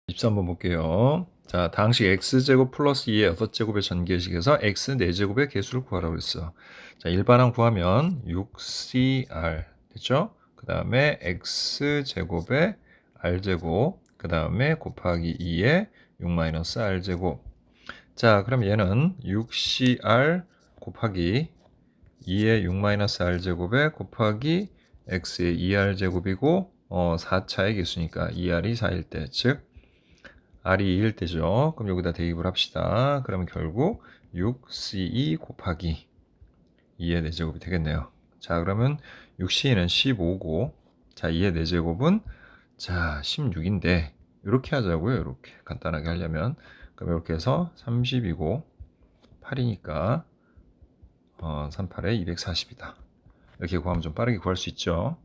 23번 볼게요. 자, 다항식 x제곱 플러스 2의 6제곱의 전개식에서 x 4제곱의 개수를 구하라고 그랬어. 자, 일반항 구하면 6cr 됐죠? 그 다음에 x제곱의 r제곱, 그 다음에 곱하기 2의 6-r제곱. 자, 그럼 얘는 6cr 곱하기 2의 6-r제곱에 곱하기 x의 2r제곱이고 4차의 개수니까 2r이 4일 때, 즉 r이 2일 때죠. 그럼 여기다 대입을 합시다. 그러면 결국 6c2 곱하기 2의 4제곱이 되겠네요. 자, 그러면 6c는 15고, 자, 2의 4제곱은 자, 16인데, 이렇게 하자고요. 이렇게 간단하게 하려면. 그럼 이렇게 해서 30이고, 8이니까 38에 240이다. 이렇게 구하면 좀 빠르게 구할 수 있죠.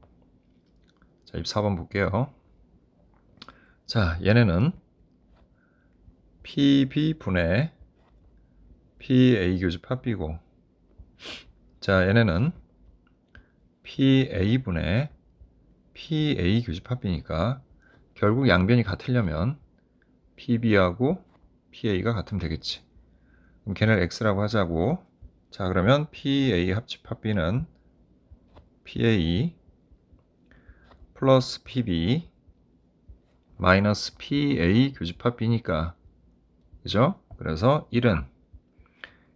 자, 24번 볼게요. 자, 얘네는 PB분의 PA 교집합 B고, 자, 얘네는 PA분의 PA 교집합 B니까 결국 양변이 같으려면 PB하고 PA가 같으면 되겠지. 그럼 걔를 X라고 하자고. 자, 그러면 PA 합집합 B는 PA 플러스 PB 마이너스 PA 교집합 B니까, 그죠? 그래서 1은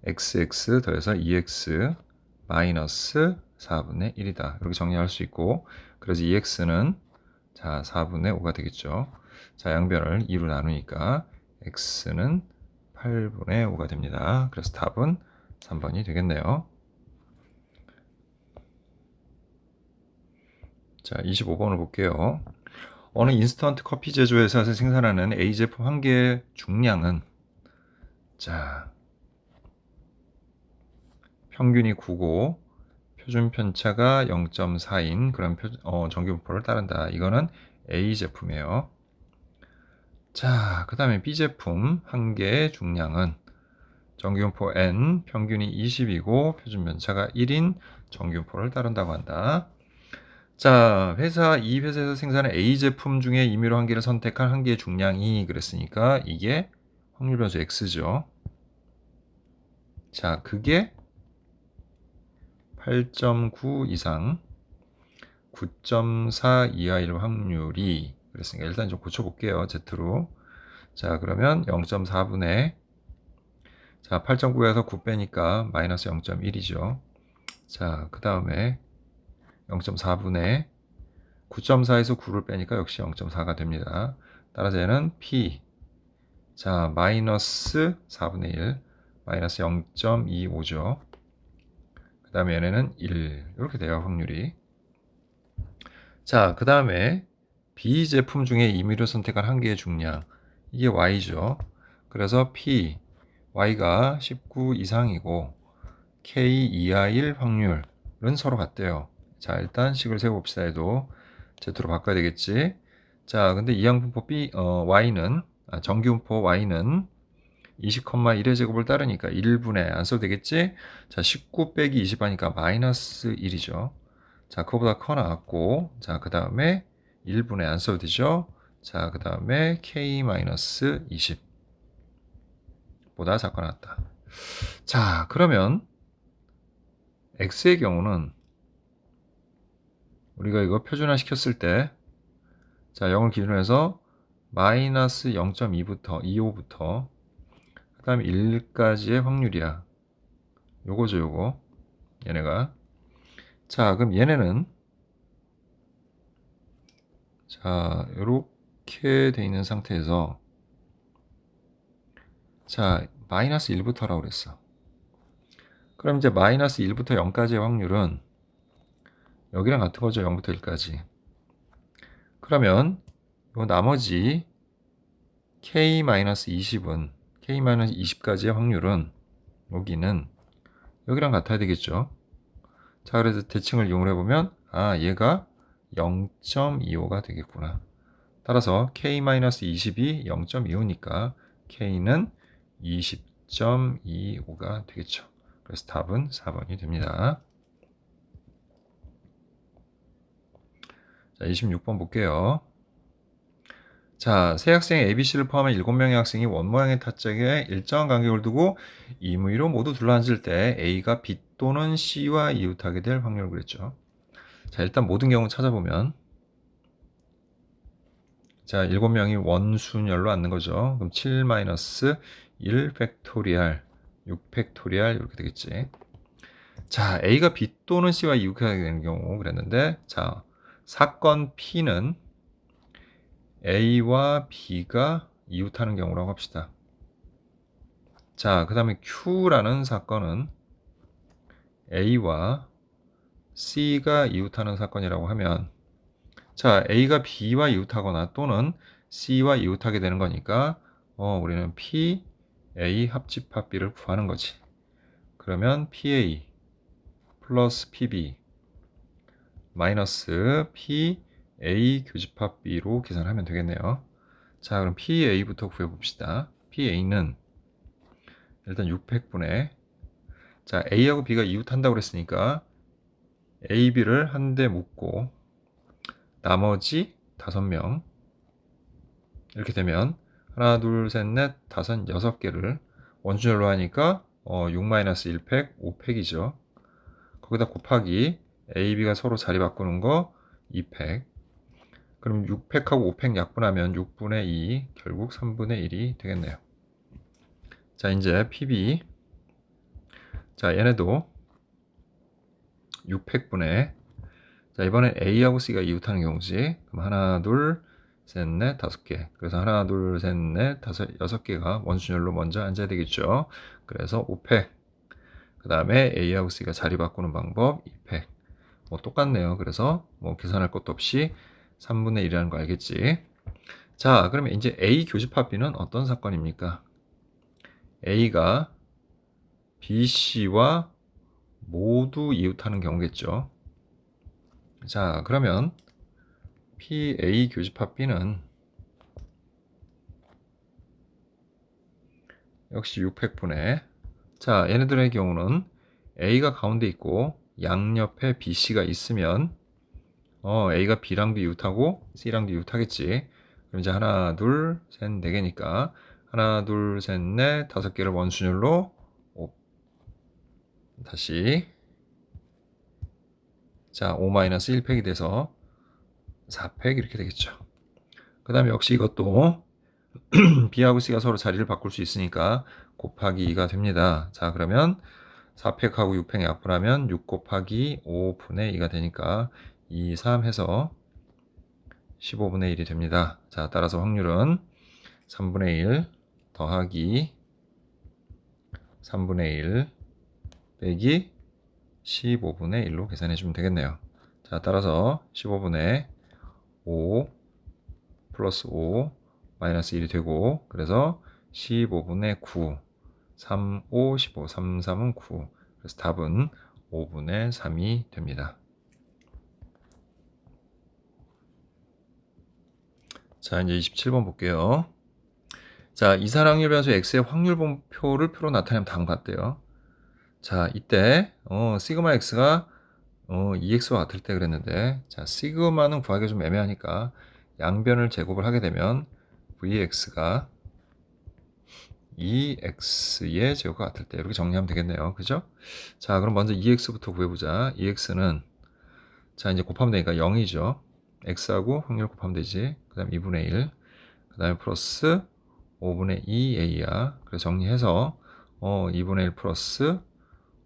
XX 더해서 2X 마이너스 4분의 1이다. 이렇게 정리할 수 있고, 그래서 2X는 자 4분의 5가 되겠죠. 자, 양변을 2로 나누니까 X는 8분의 5가 됩니다. 그래서 답은 3번이 되겠네요. 자, 25번을 볼게요. 어느 인스턴트 커피 제조회사에서 생산하는 A 제품 한 개의 중량은, 자, 평균이 9고 표준 편차가 0.4인 그런 정규분포를 따른다. 이거는 A 제품이에요. 자, 그 다음에 B 제품 한 개의 중량은 정규분포 N, 평균이 20이고 표준 편차가 1인 정규분포를 따른다고 한다. 자, 이 회사에서 생산한 A 제품 중에 임의로 한 개를 선택한 한 개의 중량이 그랬으니까 이게 확률 변수 X죠. 자, 그게 8.9 이상 9.4 이하일 확률이 그랬으니까 일단 좀 고쳐볼게요. Z로. 자, 그러면 0.4분의 자 8.9에서 9 빼니까 마이너스 0.1이죠. 자, 그 다음에 0.4분의 9.4에서 9를 빼니까 역시 0.4가 됩니다. 따라서 얘는 P 자 마이너스 4분의 1 마이너스 0.25죠. 그 다음에 얘네는 1 이렇게 돼요. 확률이. 자, 그 다음에 B 제품 중에 임의로 선택한 한 개의 중량 이게 Y죠. 그래서 P Y가 19 이상이고 K 이하일 확률은 서로 같대요. 자, 일단 식을 세워봅시다 해도 Z로 바꿔야 되겠지. 자, 근데 이항분포 Y는 정규분포 Y는 20,1의 제곱을 따르니까 1분의 안 써도 되겠지? 자, 19 빼기 20 하니까 마이너스 1이죠. 자, 그거보다 커 나왔고, 자, 그 다음에 1분의 안 써도 되죠? 자, 그 다음에 K-20 보다 작고 나왔다. 자, 그러면 X의 경우는 우리가 이거 표준화 시켰을 때, 자, 0을 기준으로 해서 마이너스 0.2부터, 25부터, 그 다음에 1까지의 확률이야. 요거죠, 요거. 얘네가. 자, 그럼 얘네는 자, 이렇게 돼 있는 상태에서 자, 마이너스 1부터라고 그랬어. 그럼 이제 마이너스 1부터 0까지의 확률은 여기랑 같은 거죠. 0부터 1까지. 그러면 요 나머지 K-20은 K-20까지의 확률은 여기랑 같아야 되겠죠. 자, 그래서 대칭을 이용을 해보면 얘가 0.25가 되겠구나. 따라서 K-20이 0.25니까 K는 20.25가 되겠죠. 그래서 답은 4번이 됩니다. 자, 26번 볼게요. 자, 세 학생 ABC를 포함한 7명의 학생이 원모양의 타짝에 일정한 간격을 두고 임의로 모두 둘러앉을 때 A가 B 또는 C와 이웃하게 될 확률을 그랬죠. 자, 일단 모든 경우 찾아보면 자, 7명이 원순열로 앉는 거죠. 그럼 7-1 팩토리얼 6 팩토리얼 이렇게 되겠지. 자, A가 B 또는 C와 이웃하게 되는 경우 그랬는데 자, 사건 P는 A와 B가 이웃하는 경우라고 합시다. 자, 그 다음에 Q라는 사건은 A와 C가 이웃하는 사건이라고 하면 자, A가 B와 이웃하거나 또는 C와 이웃하게 되는 거니까 우리는 P, A 합집합 B를 구하는 거지. 그러면 PA 플러스 PB 마이너스 PA 교집합 B로 계산하면 되겠네요. 자, 그럼 PA부터 구해봅시다. PA는 일단 600분의 자, A하고 B가 이웃한다고 그랬으니까 A, B를 한 대 묶고 나머지 5명 이렇게 되면 하나, 둘, 셋, 넷, 다섯, 6개를 원주열로 하니까 6-1팩 5팩이죠. 거기다 곱하기 A, B가 서로 자리 바꾸는 거 2팩. 그럼 6팩하고 5팩 약분하면 6분의 2 결국 3분의 1이 되겠네요. 자, 이제 PB 자, 얘네도 6팩분의 자, 이번엔 A하고 C가 이웃하는 경우지. 그럼 하나, 둘, 셋, 넷, 5개. 그래서 하나, 둘, 셋, 넷, 다섯, 6개가 원순열로 먼저 앉아야 되겠죠. 그래서 5팩. 그 다음에 A하고 C가 자리 바꾸는 방법 2팩. 뭐 똑같네요. 그래서 뭐 계산할 것도 없이 3분의 1이라는 거 알겠지. 자, 그러면 이제 A 교집합 B는 어떤 사건입니까? A가 B, C와 모두 이웃하는 경우겠죠. 자, 그러면 PA 교집합 B는 역시 6팩분의 자, 얘네들의 경우는 A가 가운데 있고 양옆에 BC가 있으면 A가 B랑도 이웃하고 C랑도 이웃하겠지. 그럼 이제 하나, 둘, 셋, 4개니까 하나, 둘, 셋, 넷, 5개를 원순열로 다시 자, 5-1팩이 돼서 4팩 이렇게 되겠죠. 그 다음에 역시 이것도 B하고 C가 서로 자리를 바꿀 수 있으니까 곱하기 2가 됩니다. 자, 그러면 4팩하고 6팩 약분하면 6 곱하기 5분의 2가 되니까 2, 3 해서 15분의 1이 됩니다. 자, 따라서 확률은 3분의 1 더하기 3분의 1 빼기 15분의 1로 계산해 주면 되겠네요. 자, 따라서 15분의 5 플러스 5 마이너스 1이 되고 그래서 15분의 9 3, 5, 15, 3, 3은 9 그래서 답은 5분의 3이 됩니다. 자, 이제 27번 볼게요. 자, 이산확률 변수 x의 확률 분표를 표로 나타내면 다음과 같대요. 자, 이때 시그마 x가 2x와 같을 때 그랬는데 자, 시그마는 구하기가 좀 애매하니까 양변을 제곱을 하게 되면 vx가 2x의 제곱과 같을 때 이렇게 정리하면 되겠네요. 그죠? 자, 그럼 먼저 2x부터 구해보자. 2x는 자, 이제 곱하면 되니까 0이죠. x하고 확률 곱하면 되지. 그 다음에 2분의 1. 그 다음에 플러스 5분의 2a야. 그래서 정리해서 2분의 1 플러스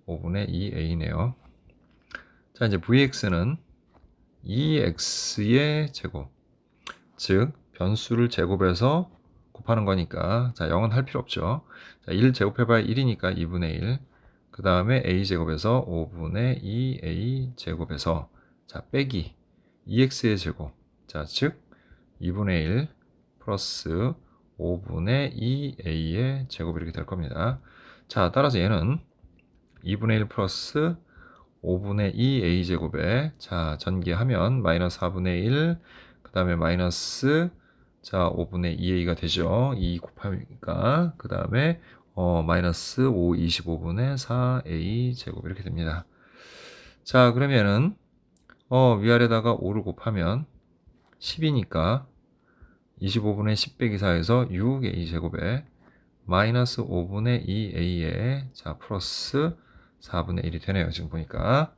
5분의 2a네요. 자, 이제 vx는 2x의 제곱. 즉, 변수를 제곱해서 곱하는 거니까 자, 0은 할 필요 없죠. 자, 1 제곱해봐야 1이니까 2분의 1. 그 다음에 a 제곱에서 5분의 2a 제곱에서 자, 빼기 2x의 제곱. 자, 즉 2분의 1 플러스 5분의 2a의 제곱 이렇게 될 겁니다. 자, 따라서 얘는 2분의 1 플러스 5분의 2a 제곱에 자, 전개하면 마이너스 4분의 1, 그 다음에 마이너스 자, 5분의 2a가 되죠. 2 곱하니까 그 다음에 마이너스 5, 25분의 4a 제곱 이렇게 됩니다. 자, 그러면은 위아래다가 5를 곱하면 10이니까 25분의 10 빼기 4에서 6a 제곱에 마이너스 5분의 2a에 자 플러스 4분의 1이 되네요. 지금 보니까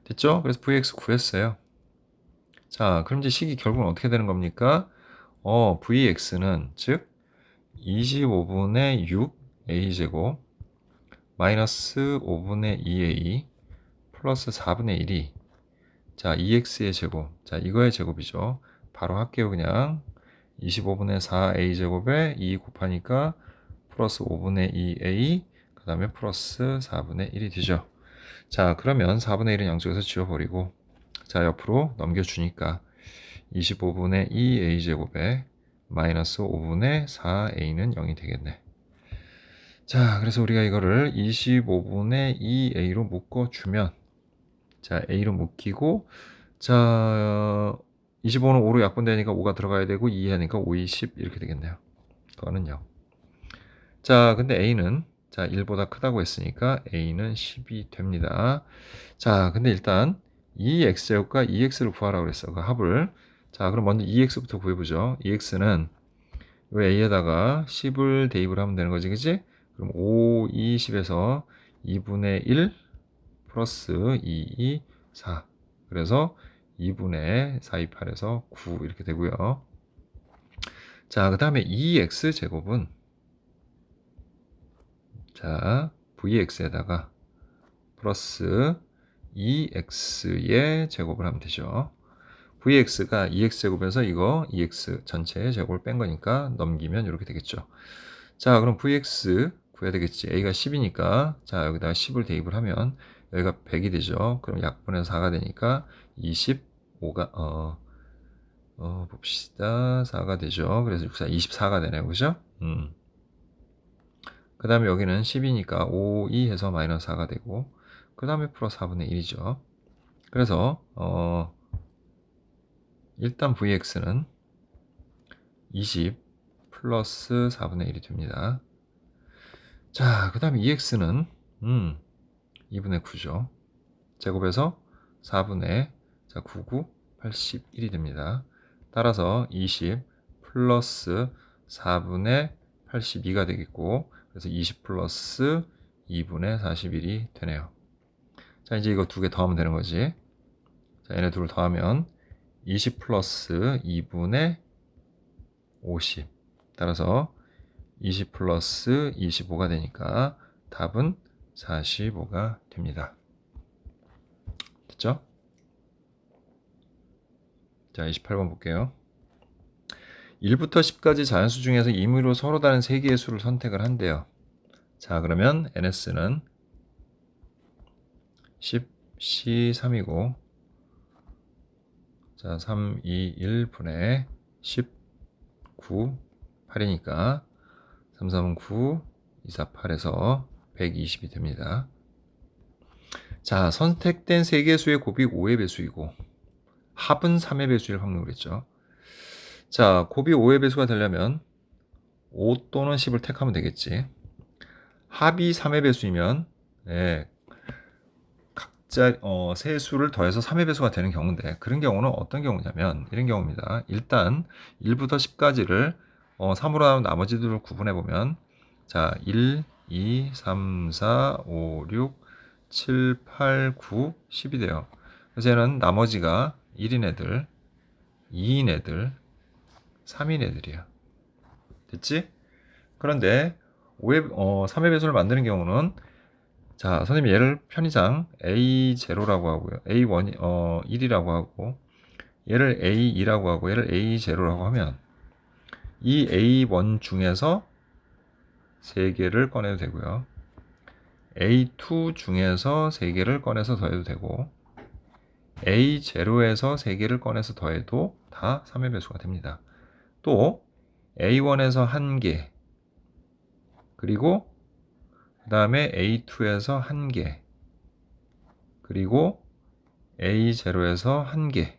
됐죠? 그래서 vx 구했어요. 자 그럼 이제 식이 결국은 어떻게 되는 겁니까? vx는 즉 25분의 6a 제곱 마이너스 5분의 2a 플러스 4분의 1이 자 2x의 제곱 자 이거의 제곱이죠. 바로 할게요. 그냥 25분의 4a 제곱에 2 곱하니까 플러스 5분의 2a 그 다음에 플러스 4분의 1이 되죠. 자 그러면 4분의 1은 양쪽에서 지워버리고 자 옆으로 넘겨주니까 25분의 2a 제곱에 마이너스 5분의 4a는 0이 되겠네. 자 그래서 우리가 이거를 25분의 2a로 묶어주면 자 a로 묶이고 자 25는 5로 약분되니까 5가 들어가야 되고 2 하니까 5, 2, 10 이렇게 되겠네요. 그거는 0. 자 근데 a는 자 1보다 크다고 했으니까 a는 10이 됩니다. 자 근데 일단 2x제곱과 2x를 구하라고 그랬어. 그 합을. 자 그럼 먼저 2x부터 구해보죠. 2x는 이 a에다가 10을 대입을 하면 되는 거지 그치? 그럼 5, 2, 10에서 2분의 1 플러스 2, 2, 4 그래서 2분의 4, 2, 8에서 9 이렇게 되고요. 자 그 다음에 2x제곱은 자 vx에다가 플러스 2x의 제곱을 하면 되죠. vx가 2x제곱에서 이거 2x 전체의 제곱을 뺀 거니까 넘기면 이렇게 되겠죠. 자 그럼 vx 구해야 되겠지. a가 10이니까 자 여기다가 10을 대입을 하면 여기가 100이 되죠. 그럼 약분해서 4가 되니까 25가 봅시다. 4가 되죠. 그래서 64, 24가 되네요. 그죠? 그 다음에 여기는 10이니까 5, 2 해서 마이너스 4가 되고 그 다음에 플러스 4분의 1이죠. 그래서 일단 vx는 20 플러스 4분의 1이 됩니다. 자, 그 다음에 2x는 2분의 9죠. 제곱해서 4분의 자 99, 81이 됩니다. 따라서 20 플러스 4분의 82가 되겠고 그래서 20 플러스 2분의 41이 되네요. 자 이제 이거 두 개 더하면 되는 거지. 자 얘네 둘을 더하면 20 플러스 2분의 50 따라서 20 플러스 25가 되니까 답은 45가 됩니다. 됐죠? 자 28번 볼게요. 1부터 10까지 자연수 중에서 임의로 서로 다른 3개의 수를 선택을 한대요. 자 그러면 ns는 10, C, 3이고 자 3, 2, 1분의 10, 9, 8이니까 3, 3은 9, 2, 4, 8에서 120이 됩니다. 자 선택된 3개의 수의 곱이 5의 배수이고 합은 3의 배수일 확률을 했죠. 자 곱이 5의 배수가 되려면 5 또는 10을 택하면 되겠지. 합이 3의 배수이면 각자 세 수를 더해서 3의 배수가 되는 경우인데 그런 경우는 어떤 경우냐면 이런 경우입니다. 일단 1부터 10까지를 3으로 나눈 나머지들을 구분해 보면 자 1, 2, 3, 4, 5, 6, 7, 8, 9, 10이 돼요. 그래서 얘는 나머지가 1인 애들, 2인 애들, 3인 애들이야. 됐지? 그런데 3의 배수를 만드는 경우는 자, 선생님 얘를 편의상 A0라고 하고요. A1, 1이라고 하고 얘를 A2라고 하고 얘를 A0라고 하면 이 A1 중에서 3개를 꺼내도 되고요. A2 중에서 3개를 꺼내서 더해도 되고 A0에서 3개를 꺼내서 더해도 다 3의 배수가 됩니다. 또 A1에서 1개 그리고 그 다음에 A2에서 1개 그리고 A0에서 1개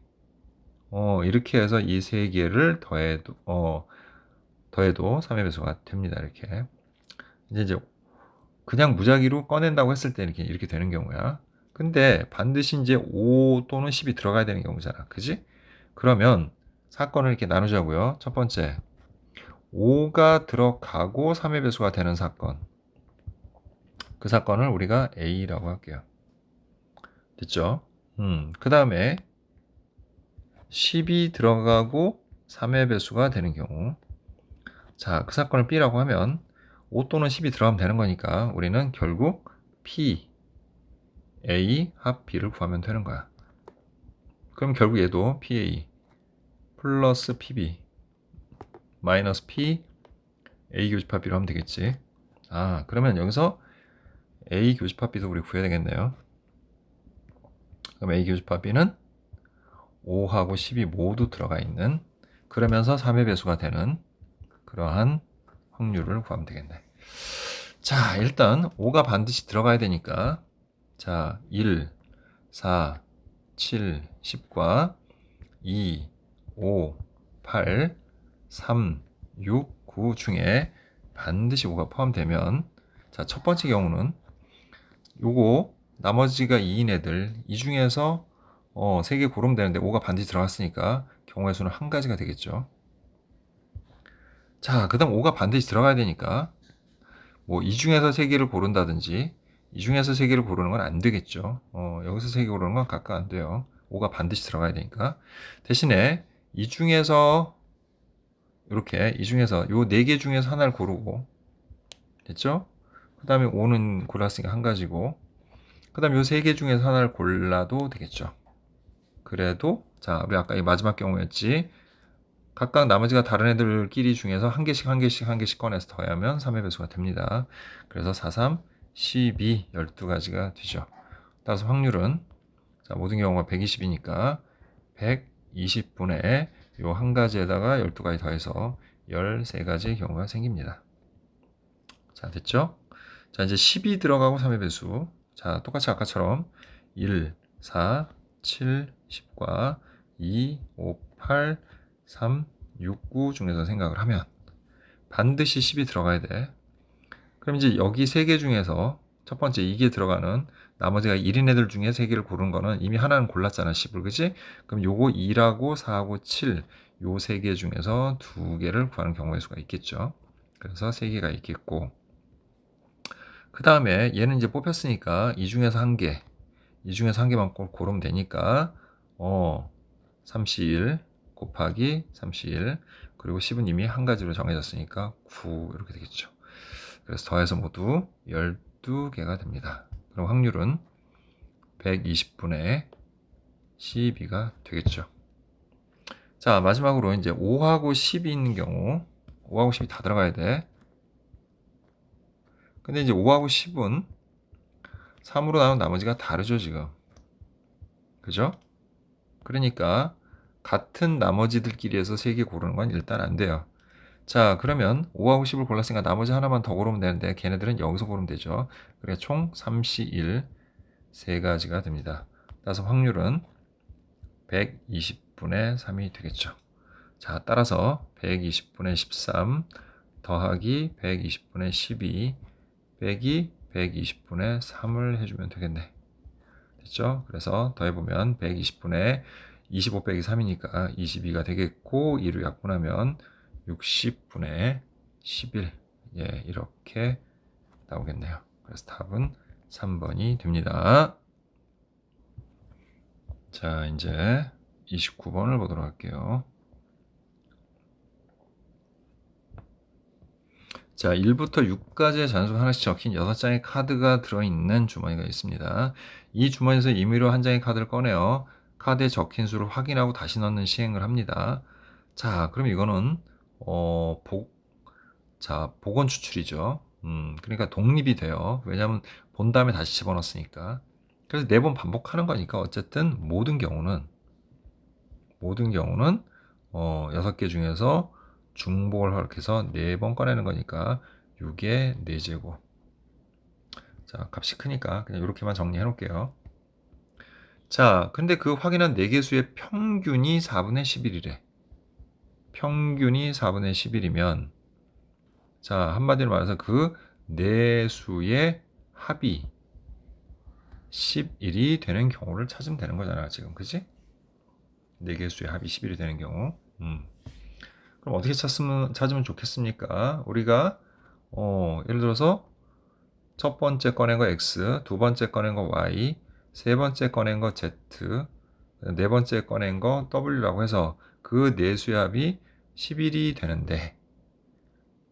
이렇게 해서 이 3개를 더해도 3의 배수가 됩니다. 이렇게 이제 그냥 무작위로 꺼낸다고 했을 때 이렇게 되는 경우야. 근데 반드시 이제 5 또는 10이 들어가야 되는 경우잖아. 그지? 그러면 사건을 이렇게 나누자고요. 첫 번째, 5가 들어가고 3의 배수가 되는 사건. 그 사건을 우리가 A라고 할게요. 됐죠? 그 다음에 10이 들어가고 3의 배수가 되는 경우. 자, 그 사건을 B라고 하면 5 또는 10이 들어가면 되는 거니까 우리는 결국 P, A 합 B를 구하면 되는 거야. 그럼 결국 얘도 PA 플러스 PB 마이너스 P, A 교집합 B로 하면 되겠지. 아, 그러면 여기서 A 교집합 B도 우리 구해야 되겠네요. 그럼 A 교집합 B는 5하고 10이 모두 들어가 있는, 그러면서 3의 배수가 되는 그러한 확률을 구하면 되겠네. 자, 일단 5가 반드시 들어가야 되니까, 자, 1, 4, 7, 10과 2, 5, 8, 3, 6, 9 중에 반드시 5가 포함되면, 자, 첫 번째 경우는 요거 나머지가 2인 애들, 이 중에서 3개 고르면 되는데 5가 반드시 들어갔으니까 경우의 수는 한 가지가 되겠죠. 자, 그 다음 5가 반드시 들어가야 되니까 뭐 이 중에서 3개를 고른다든지 이 중에서 3개를 고르는 건 안 되겠죠. 여기서 3개 고르는 건 각각 안 돼요. 5가 반드시 들어가야 되니까. 대신에 이 중에서 이렇게 이 중에서 요 4개 중에서 하나를 고르고, 됐죠? 그 다음에 5는 골랐으니까 한 가지고, 그 다음에 요 3개 중에서 하나를 골라도 되겠죠. 그래도 자, 우리 아까 이 마지막 경우였지. 각각 나머지가 다른 애들끼리 중에서 한 개씩 한 개씩 한 개씩 꺼내서 더하면 3의 배수가 됩니다. 그래서 4, 3, 12, 12가지가 되죠. 따라서 확률은 자, 모든 경우가 120이니까 120분의 요 한 가지에다가 12가지 더해서 13가지의 경우가 생깁니다. 자, 됐죠? 자, 이제 10이 들어가고 3의 배수. 자, 똑같이 아까처럼 1, 4, 7, 10과 2, 5, 8, 3, 6, 9 중에서 생각을 하면 반드시 10이 들어가야 돼. 그럼 이제 여기 3개 중에서 첫 번째 이게 들어가는 나머지가 1인 애들 중에 3개를 고른 거는 이미 하나는 골랐잖아, 10을. 그지? 그럼 요거 2하고 4하고 7, 요 3개 중에서 2개를 구하는 경우의 수가 있겠죠. 그래서 3개가 있겠고, 그 다음에 얘는 이제 뽑혔으니까 이 중에서 한 개, 이 중에서 한 개만 꼭 고르면 되니까 3C1 곱하기 3C1, 그리고 10은 이미 한 가지로 정해졌으니까 9 이렇게 되겠죠. 그래서 더해서 모두 12개가 됩니다. 그럼 확률은 120분의 12가 되겠죠. 자, 마지막으로 이제 5하고 10이 있는 경우, 5하고 10이 다 들어가야 돼. 근데 이제 5하고 10은 3으로 나눈 나머지가 다르죠, 지금. 그죠? 그러니까 같은 나머지들끼리 해서 3개 고르는 건 일단 안 돼요. 자, 그러면 5하고 10을 골랐으니까 나머지 하나만 더 고르면 되는데 걔네들은 여기서 고르면 되죠. 그러니까 총 3C1 3가지가 됩니다. 따라서 확률은 120분의 3이 되겠죠. 자, 따라서 120분의 13 더하기 120분의 12 빼기 120분의 3을 해주면 되겠네. 됐죠? 그래서 더해보면 120분의 25 빼기 3이니까 22가 되겠고 2를 약분하면 60분의 11, 예, 이렇게 나오겠네요. 그래서 답은 3번이 됩니다. 자, 이제 29번을 보도록 할게요. 자, 1부터 6까지의 잔수가 하나씩 적힌 6장의 카드가 들어있는 주머니가 있습니다. 이 주머니에서 임의로 한 장의 카드를 꺼내어 카드에 적힌 수를 확인하고 다시 넣는 시행을 합니다. 자, 그럼 이거는 복원 추출이죠. 그러니까 독립이 돼요. 왜냐하면 본 다음에 다시 집어넣었으니까. 그래서 4번 반복하는 거니까 어쨌든 모든 경우는 6개 중에서 중복을 허락해서 4번 꺼내는 거니까 6의 4제곱. 자, 값이 크니까 그냥 이렇게만 정리해 놓을게요. 자, 근데 그 확인한 4개 수의 평균이 4분의 11이래. 평균이 4분의 11이면, 자, 한마디로 말해서 그 4수의 합이 11이 되는 경우를 찾으면 되는 거잖아, 지금. 그치? 4개 수의 합이 11이 되는 경우. 그럼 어떻게 찾으면 좋겠습니까? 우리가 예를 들어서 첫 번째 꺼낸 거 x, 두 번째 꺼낸 거 y, 세 번째 꺼낸 거 z, 네 번째 꺼낸 거 w라고 해서 그 네 수의 합이 11이 되는데,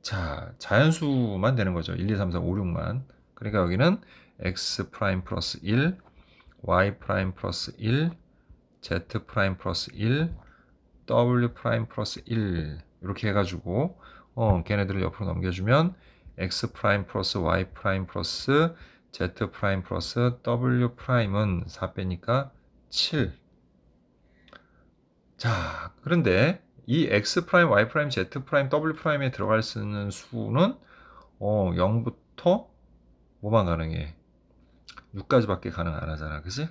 자, 자연수만 되는 거죠. 1, 2, 3, 4, 5, 6만. 그러니까 여기는 x 프라임 플러스 1, y 프라임 플러스 1, z 프라임 플러스 1, w 프라임 플러스 1 이렇게 해가지고 걔네들을 옆으로 넘겨주면 x 프라임 플러스 y 프라임 플러스 z 프라임 플러스 w 프라임은 4 빼니까 7. 자, 그런데 이 x 프라임, y 프라임, z 프라임, w 프라임에 들어갈 수 있는 수는 0부터 뭐만 가능해? 6까지밖에 가능 안 하잖아, 그지?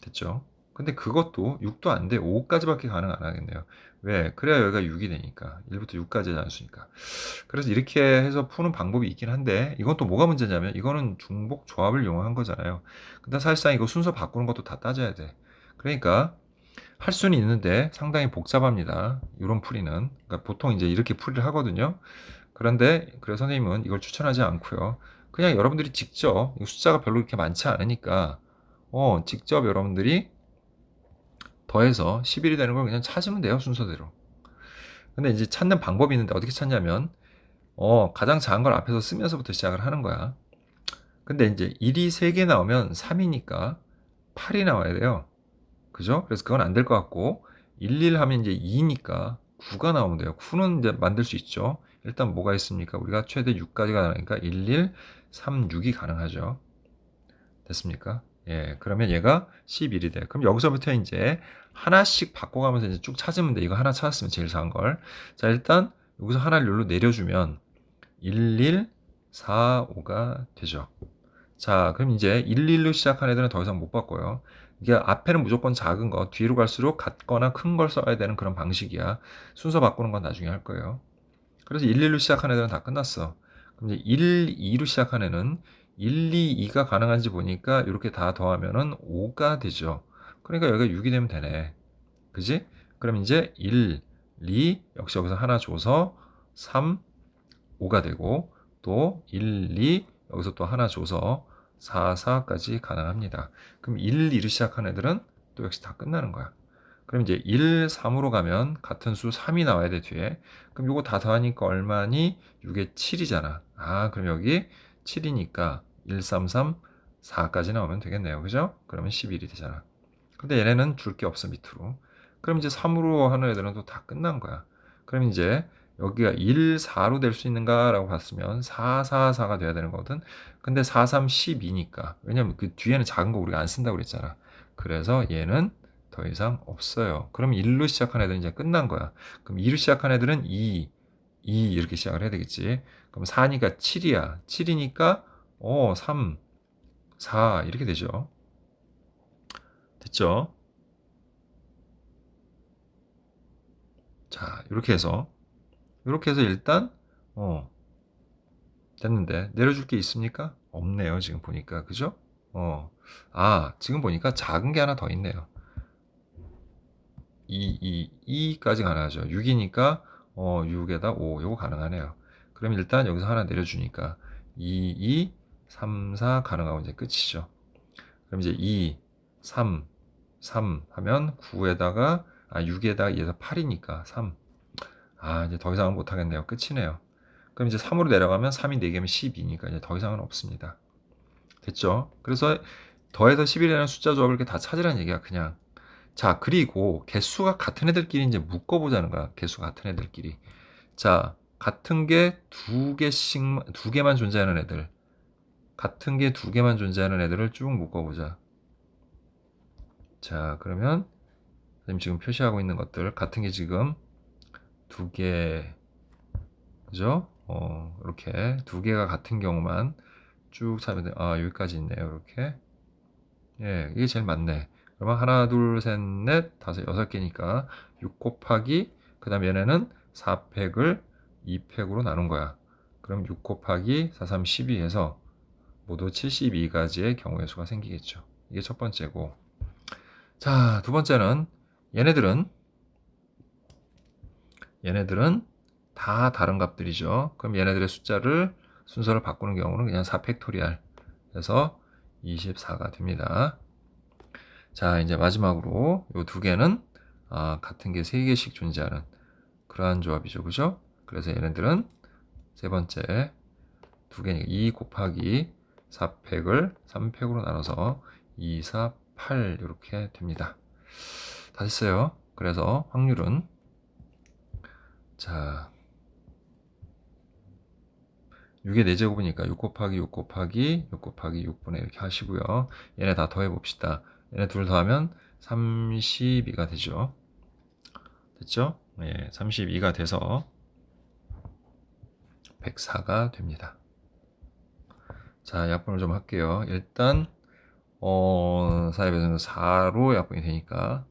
됐죠? 근데 그것도 6도 안 돼. 5까지밖에 가능 안 하겠네요. 왜? 그래야 여기가 6이 되니까. 1부터 6까지의 단수니까. 그래서 이렇게 해서 푸는 방법이 있긴 한데, 이건 또 뭐가 문제냐면, 이거는 중복 조합을 이용한 거잖아요. 근데 사실상 이거 순서 바꾸는 것도 다 따져야 돼. 그러니까, 할 수는 있는데 상당히 복잡합니다. 이런 풀이는. 그러니까 보통 이제 이렇게 풀이를 하거든요. 그런데, 그래서 선생님은 이걸 추천하지 않고요. 그냥 여러분들이 직접, 숫자가 별로 그렇게 많지 않으니까, 직접 여러분들이 더해서 11이 되는 걸 그냥 찾으면 돼요, 순서대로. 근데 이제 찾는 방법이 있는데 어떻게 찾냐면, 가장 작은 걸 앞에서 쓰면서부터 시작을 하는 거야. 근데 이제 1이 3개 나오면 3이니까 8이 나와야 돼요. 그죠? 그래서 그건 안 될 것 같고, 1 하면 이제 2니까 9가 나오면 돼요. 9는 이제 만들 수 있죠. 일단 뭐가 있습니까? 우리가 최대 6까지가 나니까 1, 3, 6이 가능하죠. 됐습니까? 예, 그러면 얘가 11이 돼. 그럼 여기서부터 이제 하나씩 바꿔가면서 이제 쭉 찾으면 돼. 이거 하나 찾았으면 제일 작은 걸. 자, 일단 여기서 하나를 여기로 내려주면 1, 4, 5가 되죠. 자, 그럼 이제 1로 시작한 애들은 더 이상 못 바꿔요. 이게 앞에는 무조건 작은 거, 뒤로 갈수록 같거나 큰 걸 써야 되는 그런 방식이야. 순서 바꾸는 건 나중에 할 거예요. 그래서 1로 시작한 애들은 다 끝났어. 그럼 이제 2로 시작한 애는 2가 가능한지 보니까 이렇게 다 더하면은 5가 되죠. 그러니까 여기가 6이 되면 되네. 그지? 그럼 이제 1, 2 역시 여기서 하나 줘서 3, 5가 되고 또 1, 2 여기서 또 하나 줘서 4, 4까지 가능합니다. 그럼 1, 2로 시작한 애들은 또 역시 다 끝나는 거야. 그럼 이제 1, 3으로 가면 같은 수 3이 나와야 돼, 뒤에. 그럼 요거 다 더하니까 얼마니? 6에 7이잖아. 아, 그럼 여기 7이니까 1, 3, 3, 4까지 나오면 되겠네요. 그죠? 그러면 11이 되잖아. 근데 얘네는 줄 게 없어, 밑으로. 그럼 이제 3으로 하는 애들은 또 다 끝난 거야. 그럼 이제 여기가 1, 4로 될 수 있는가라고 봤으면 4, 4, 4가 돼야 되는 거거든. 근데 4, 3, 12니까. 왜냐면 그 뒤에는 작은 거 우리가 안 쓴다고 그랬잖아. 그래서 얘는 더 이상 없어요. 그럼 1로 시작한 애들은 이제 끝난 거야. 그럼 2로 시작한 애들은 2 이렇게 시작을 해야 되겠지. 그럼 4니까 7이야. 7이니까 3, 4 이렇게 되죠. 됐죠? 자, 이렇게 해서 일단 됐는데 내려줄 게 있습니까? 없네요. 지금 보니까. 그죠? 지금 보니까 작은 게 하나 더 있네요. 2까지 가능하죠. 6이니까 6에다 5 요거 가능하네요. 그럼 일단 여기서 하나 내려주니까 2, 3, 4 가능하고 이제 끝이죠. 그럼 이제 2, 3, 3 하면 9에다가 6에다가 2에서 8이니까 3. 이제 더 이상은 못 하겠네요. 끝이네요. 그럼 이제 3으로 내려가면 3이 4개면 12니까 이제 더 이상은 없습니다. 됐죠? 그래서 더해서 11이라는 숫자 조합을 이렇게 다 찾으라는 얘기야, 그냥. 자, 그리고 개수가 같은 애들끼리 이제 묶어보자는 거야. 개수 같은 애들끼리. 자, 같은 게 두 개만 존재하는 애들. 같은 게 두 개만 존재하는 애들을 쭉 묶어보자. 자, 그러면 선생님 지금 표시하고 있는 것들 같은 게 지금 두 개, 그죠? 이렇게 두 개가 같은 경우만 쭉 찾으면 돼. 여기까지 있네요. 이렇게. 예, 이게 제일 많네. 그러면 하나, 둘, 셋, 넷, 다섯, 여섯 개니까 6 곱하기 그 다음 얘네는 4팩을 2팩으로 나눈 거야. 그럼 6 곱하기 4, 3, 12 해서 모두 72가지의 경우의 수가 생기겠죠. 이게 첫 번째고. 자, 두 번째는 얘네들은 얘네들은 다 다른 값들이죠. 그럼 얘네들의 숫자를 순서를 바꾸는 경우는 그냥 4 팩토리얼 해서 24가 됩니다. 자, 이제 마지막으로 이 두 개는 같은 게 3개씩 존재하는 그러한 조합이죠. 그죠? 그래서 얘네들은 세 번째 두 개니까 2 곱하기 4팩을 3팩으로 나눠서 2, 4, 8 이렇게 됩니다. 다 됐어요. 그래서 확률은 자 6의 4제곱이니까 6 곱하기 6 곱하기 6 곱하기 6분의 이렇게 하시고요. 얘네 다 더해 봅시다. 얘네 둘 더하면 32가 되죠. 됐죠? 예, 32가 돼서 104가 됩니다. 자, 약분을 좀 할게요. 일단 4의 배수는 4로 약분이 되니까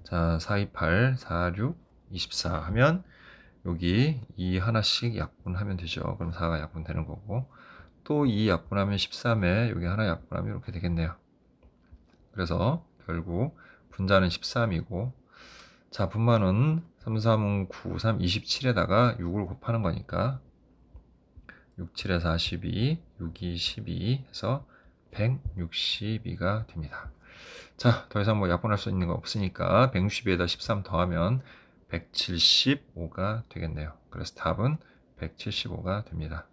자, 4, 2, 8, 4, 6, 24 하면 여기 2 하나씩 약분하면 되죠. 그럼 4가 약분되는 거고 또 2 약분하면 13에 여기 하나 약분하면 이렇게 되겠네요. 그래서 결국 분자는 13이고 자, 분모는 3, 3, 9, 3, 27에다가 6을 곱하는 거니까 6, 7에 42, 6, 2, 12 해서 162가 됩니다. 자, 더 이상 뭐 약분할 수 있는 거 없으니까 162에다 13 더하면 175가 되겠네요. 그래서 답은 175가 됩니다.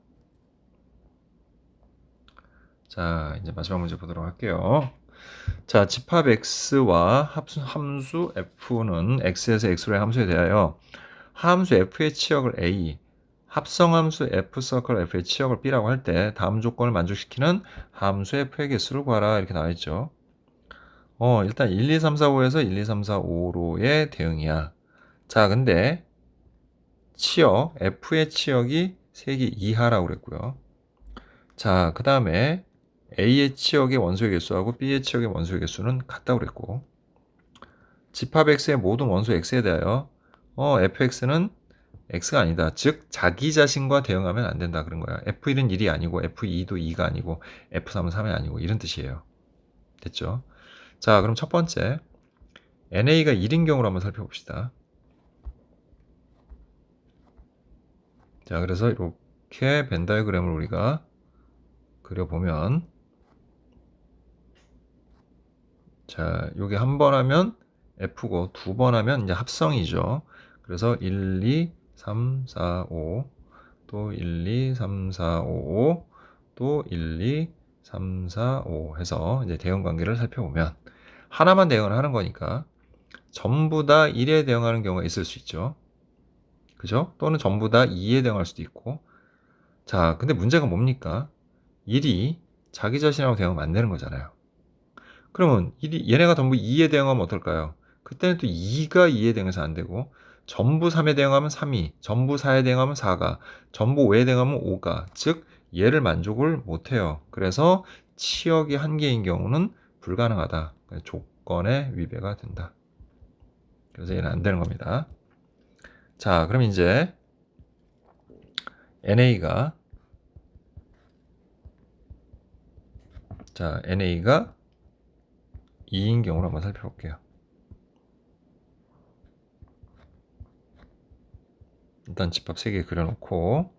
자, 이제 마지막 문제 보도록 할게요. 자, 집합 x와 함수 f는 x에서 x로의 함수에 대하여 함수 f의 치역을 a, 합성함수 f 서클 f의 치역을 b라고 할 때 다음 조건을 만족시키는 함수 f의 개수를 구하라 이렇게 나와 있죠. 일단 1, 2, 3, 4, 5에서 1, 2, 3, 4, 5로의 대응이야. 자, 근데 치역 f의 치역이 3개 이하라고 그랬고요. 자, 그 다음에 A의 치역의 원소의 개수하고 B의 치역의 원소의 개수는 같다고 그랬고 집합 X의 모든 원소 X에 대하여 fx는 X가 아니다. 즉 자기 자신과 대응하면 안 된다 그런 거야. F1은 1이 아니고 F2도 2가 아니고 F3은 3이 아니고 이런 뜻이에요. 됐죠? 자, 그럼 첫 번째 NA가 1인 경우로 한번 살펴봅시다. 자, 그래서 이렇게 벤 다이어그램을 우리가 그려보면 자, 요게 한 번 하면 F고 두 번 하면 이제 합성이죠. 그래서 1, 2, 3, 4, 5, 또 1, 2, 3, 4, 5, 또 1, 2, 3, 4, 5 해서 이제 대응 관계를 살펴보면 하나만 대응을 하는 거니까 전부 다 1에 대응하는 경우가 있을 수 있죠. 그죠? 또는 전부 다 2에 대응할 수도 있고. 자, 근데 문제가 뭡니까? 1이 자기 자신하고 대응하면 안 되는 거잖아요. 그러면 얘네가 전부 2에 대응하면 어떨까요? 그때는 또 2가 2에 대응해서 안 되고 전부 3에 대응하면 3이, 전부 4에 대응하면 4가, 전부 5에 대응하면 5가, 즉 얘를 만족을 못해요. 그래서 치역이 한 개인 경우는 불가능하다. 조건에 위배가 된다. 그래서 얘는 안 되는 겁니다. 자, 그럼 이제 NA가 2인 경우를 한번 살펴볼게요. 일단 집합 3개 그려놓고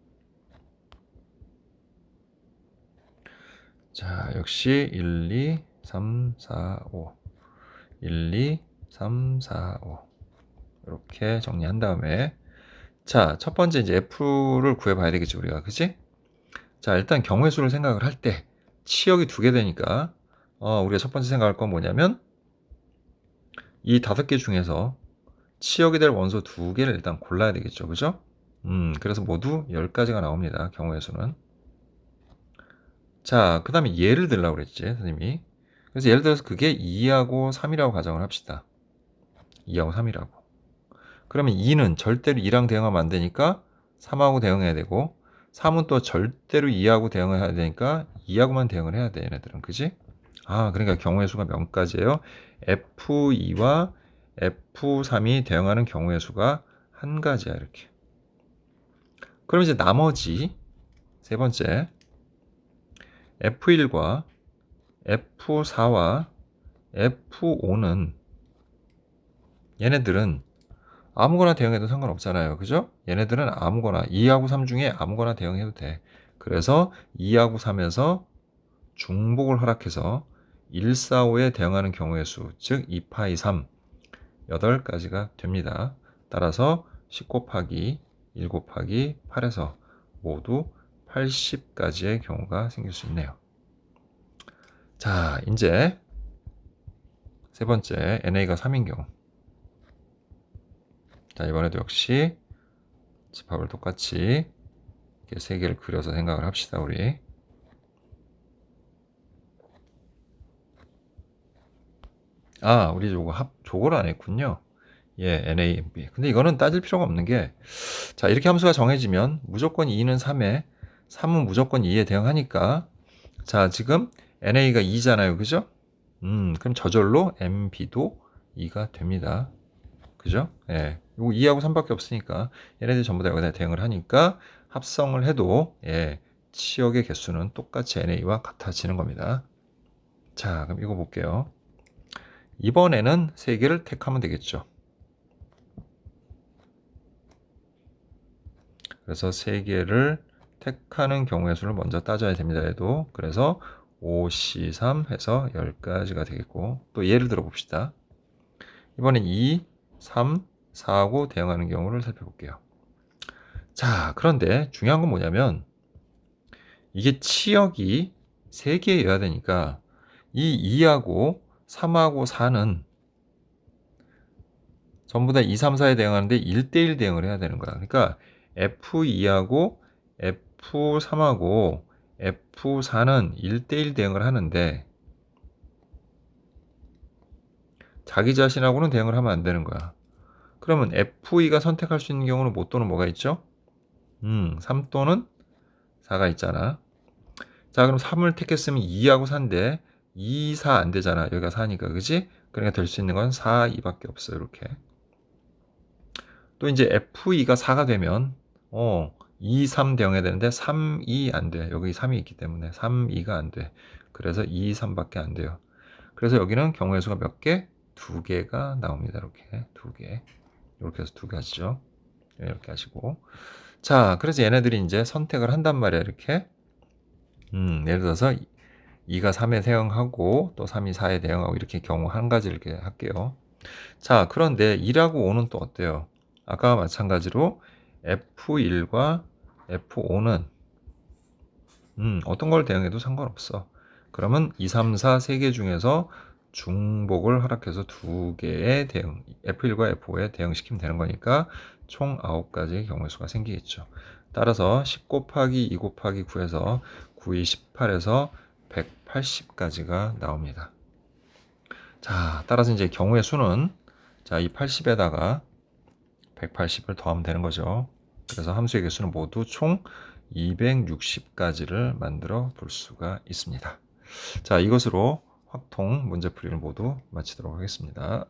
자, 역시 1, 2, 3, 4, 5 1, 2, 3, 4, 5 이렇게 정리한 다음에 자, 첫 번째 이제 F를 구해봐야 되겠죠, 우리가. 그치? 자, 일단 경우의 수를 생각을 할 때 치역이 2개 되니까 우리가 첫 번째 생각할 건 뭐냐면 이 5개 중에서 치역이 될 원소 2개를 일단 골라야 되겠죠. 그죠? 그래서 모두 10가지가 나옵니다. 경우의 수는. 자, 그 다음에 예를 들라고 그랬지, 선생님이. 그래서 예를 들어서 그게 2하고 3이라고 가정을 합시다. 2하고 3이라고. 그러면 2는 절대로 2랑 대응하면 안 되니까 3하고 대응해야 되고 3은 또 절대로 2하고 대응해야 되니까 2하고만 대응을 해야 돼, 얘네들은. 그지? 그러니까 경우의 수가 몇 가지예요? F2와 F3이 대응하는 경우의 수가 한 가지야, 이렇게. 그럼 이제 나머지 세 번째 F1과 F4와 F5는 얘네들은 아무거나 대응해도 상관없잖아요. 그죠? 얘네들은 아무거나 2하고 3 중에 아무거나 대응해도 돼. 그래서 2하고 3에서 중복을 허락해서 1, 4, 5에 대응하는 경우의 수, 즉 2파, 2, 3, 8가지가 됩니다. 따라서 10 곱하기 1 곱하기 8에서 모두 80가지의 경우가 생길 수 있네요. 자, 이제 세 번째 NA가 3인 경우. 자, 이번에도 역시 집합을 똑같이 이렇게 세 개를 그려서 생각을 합시다, 우리. 우리 조걸 안 했군요. 예, NA, NB. 근데 이거는 따질 필요가 없는 게, 자, 이렇게 함수가 정해지면 무조건 2는 3에, 3은 무조건 2에 대응하니까, 자, 지금 NA가 2잖아요. 그죠? 그럼 저절로 MB도 2가 됩니다. 그죠? 예. 요거 2하고 3밖에 없으니까 얘네들 전부 다 여기다 대응을 하니까 합성을 해도 예, 치역의 개수는 똑같이 NA와 같아지는 겁니다. 자, 그럼 이거 볼게요. 이번에는 3개를 택하면 되겠죠. 그래서 3개를 택하는 경우의 수를 먼저 따져야 됩니다. 얘도. 그래서 5C3 해서 10가지가 되겠고, 또 예를 들어 봅시다. 이번엔 2, 3, 4하고 대응하는 경우를 살펴볼게요. 자, 그런데 중요한 건 뭐냐면 이게 치역이 3개여야 되니까 이 2하고 3하고 4는 전부 다 2, 3, 4에 대응하는데 1대1 대응을 해야 되는 거야. 그러니까 F2하고 F3하고 F4는 1대1 대응을 하는데 자기 자신하고는 대응을 하면 안 되는 거야. 그러면 F2가 선택할 수 있는 경우는 뭐 또는 뭐가 있죠? 3 또는 4가 있잖아. 자, 그럼 3을 택했으면 2하고 4인데 2, 4 안 되잖아. 여기가 4니까. 그지? 그러니까 될 수 있는 건 4, 2밖에 없어요. 이렇게. 또 이제 F2가 4가 되면 2, 3 대응해야 되는데 3, 2 안 돼. 여기 3이 있기 때문에 3, 2가 안 돼. 그래서 2, 3밖에 안 돼요. 그래서 여기는 경우의 수가 몇 개? 2개가 나옵니다. 이렇게 2개. 이렇게 해서 2가지죠. 이렇게 하시고. 자, 그래서 얘네들이 이제 선택을 한단 말이야. 이렇게. 예를 들어서 2가 3에 대응하고 또 3이 4에 대응하고 이렇게 경우 한 가지를 이렇게 할게요. 자, 그런데 2하고 5는 또 어때요? 아까와 마찬가지로 F1과 F5는 어떤 걸 대응해도 상관없어. 그러면 2, 3, 4 3개 중에서 중복을 허락해서 2개의 대응, F1과 F5에 대응시키면 되는 거니까 총 9가지의 경우의 수가 생기겠죠. 따라서 10 곱하기 2 곱하기 9에서 9, 2, 18에서 180까지가 나옵니다. 자, 따라서 이제 경우의 수는 자, 이 80에다가 180을 더하면 되는 거죠. 그래서 함수의 개수는 모두 총 260가지를 만들어 볼 수가 있습니다. 자, 이것으로 확통 문제풀이를 모두 마치도록 하겠습니다.